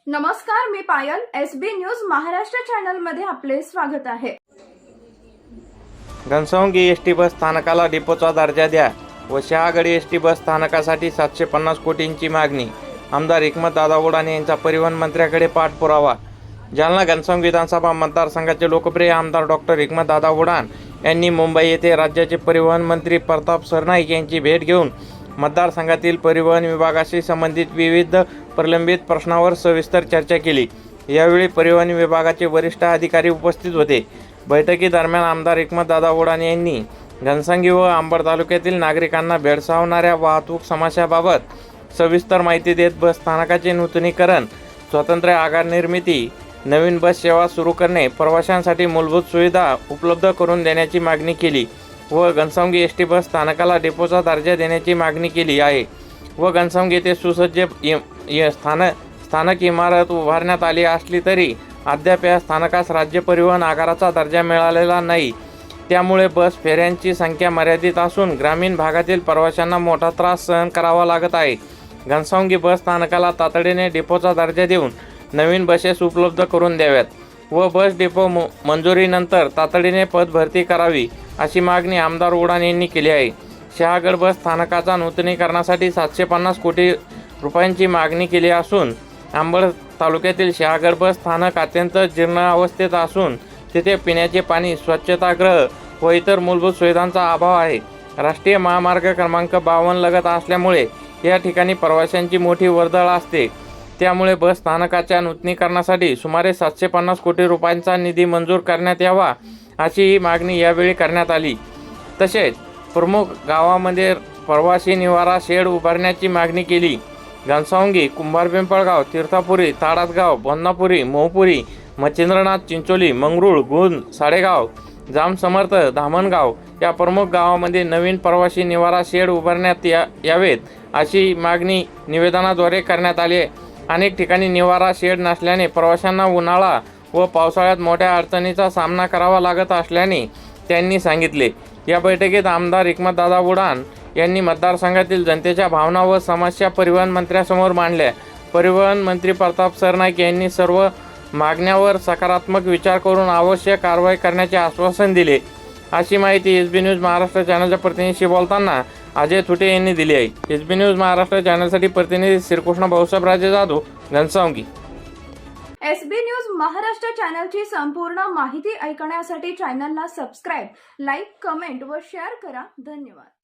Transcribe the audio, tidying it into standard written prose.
नमस्कार, मी पायल. SB news Maharashtra channel मध्ये आपले स्वागत आहे. घनसावंगी एसटी बस स्थानकाला डिपोचा दर्जा द्या व शहागड एसटी बस स्थानकासाठी 750 कोटींची मागणी. आमदार हिकमतदादा उडान यांचा परिवहन मंत्र्याकडे पाठपुरावा. जालना घनसावंगी विधानसभा मतदारसंघाचे लोकप्रिय आमदार डॉक्टर हिकमतदादा उडान यांनी मुंबई येथे राज्याचे परिवहन मंत्री प्रताप सरनाईक यांची भेट घेऊन मतदारसंघातील परिवहन विभागाशी संबंधित विविध प्रलंबित प्रश्नावर सविस्तर चर्चा केली. यावेळी परिवहन विभागाचे वरिष्ठ अधिकारी उपस्थित होते. बैठकीदरम्यान आमदार हिकमतदादा उडान यांनी घनसावंगी व अंबड तालुक्यातील नागरिकांना भेडसावणाऱ्या वाहतूक समस्याबाबत सविस्तर माहिती देत बस स्थानकाचे नूतनीकरण, स्वतंत्र आगार निर्मिती, नवीन बस सेवा सुरू करणे, प्रवाशांसाठी मूलभूत सुविधा उपलब्ध करून देण्याची मागणी केली व घनसावंगी एसटी बस स्थानकाला डिपोचा दर्जा देण्याची मागणी केली आहे व घनसावंगी येथे सुसज्ज स्थानक इमारत उभारण्यात आली असली तरी अद्याप या स्थानकास राज्य परिवहन आगाराचा दर्जा मिळालेला नाही. त्यामुळे बस फेऱ्यांची संख्या मर्यादित असून ग्रामीण भागातील प्रवाशांना मोठा त्रास सहन करावा लागत आहे. घनसावंगी बस स्थानकाला तातडीने डिपोचा दर्जा देऊन नवीन बसेस उपलब्ध करून द्याव्यात व बस डिपो मंजुरीनंतर तातडीने पद भरती करावी अशी मागणी आमदार उडान यांनी केली आहे. शहागड बस स्थानकाचा नूतनीकरणासाठी 750 कोटी रुपयांची मागणी केली असून अंबड तालुक्यातील शहागड बस स्थानक अत्यंत जीर्ण अवस्थेत असून तिथे पिण्याचे पाणी, स्वच्छतागृह व इतर मूलभूत सुविधांचा अभाव आहे. राष्ट्रीय महामार्ग क्रमांक 52 लगत असल्यामुळे या ठिकाणी प्रवाशांची मोठी वर्दळ असते. त्यामुळे बस स्थानकाच्या नूतनीकरणासाठी सुमारे 750 कोटी रुपयांचा निधी मंजूर करण्यात यावा अशी मागणी यावेळी करण्यात आली. तसेच प्रमुख गावामध्ये प्रवासी निवारा शेड उभारण्याची मागणी केली. घनसावंगी, कुंभार पिंपळगाव, तीर्थापुरी, ताडातगाव, बोन्नापुरी, मोहपुरी, मच्छिंद्रनाथ, चिंचोली, मंगरूळ, गुंज, साडेगाव, जाम समर्थ, धामणगाव या प्रमुख गावामध्ये नवीन प्रवासी निवारा शेड उभारण्यात यावेत अशी मागणी निवेदनाद्वारे करण्यात आली आहे. अनेक ठिकाणी निवारा शेड नसल्याने प्रवाशांना उन्हाळा व पावसाळ्यात मोठ्या अडचणीचा सामना करावा लागत असल्याने त्यांनी सांगितले. या बैठकीत आमदार हिकमतदादा उडान यांनी मतदारसंघातील जनतेच्या भावना व समस्या परिवहन मंत्र्यांसमोर मांडल्या. परिवहन मंत्री प्रताप सरनाईक यांनी सर्व मागण्यांवर सकारात्मक विचार करून आवश्यक कारवाई करण्याचे आश्वासन दिले अशी माहिती एसबी न्यूज महाराष्ट्र चॅनलच्या प्रतिनिधीशी बोलताना अजय थुटे यांनी दिली आहे. एसबी न्यूज महाराष्ट्र चॅनलसाठी प्रतिनिधी श्रीकृष्ण भाऊसाहेब राजे जाधव, घनसावंगी. एसबी न्यूज महाराष्ट्र चॅनलची संपूर्ण माहिती ऐकण्यासाठी चॅनलला सबस्क्राईब, लाईक, कमेंट व शेअर करा. धन्यवाद.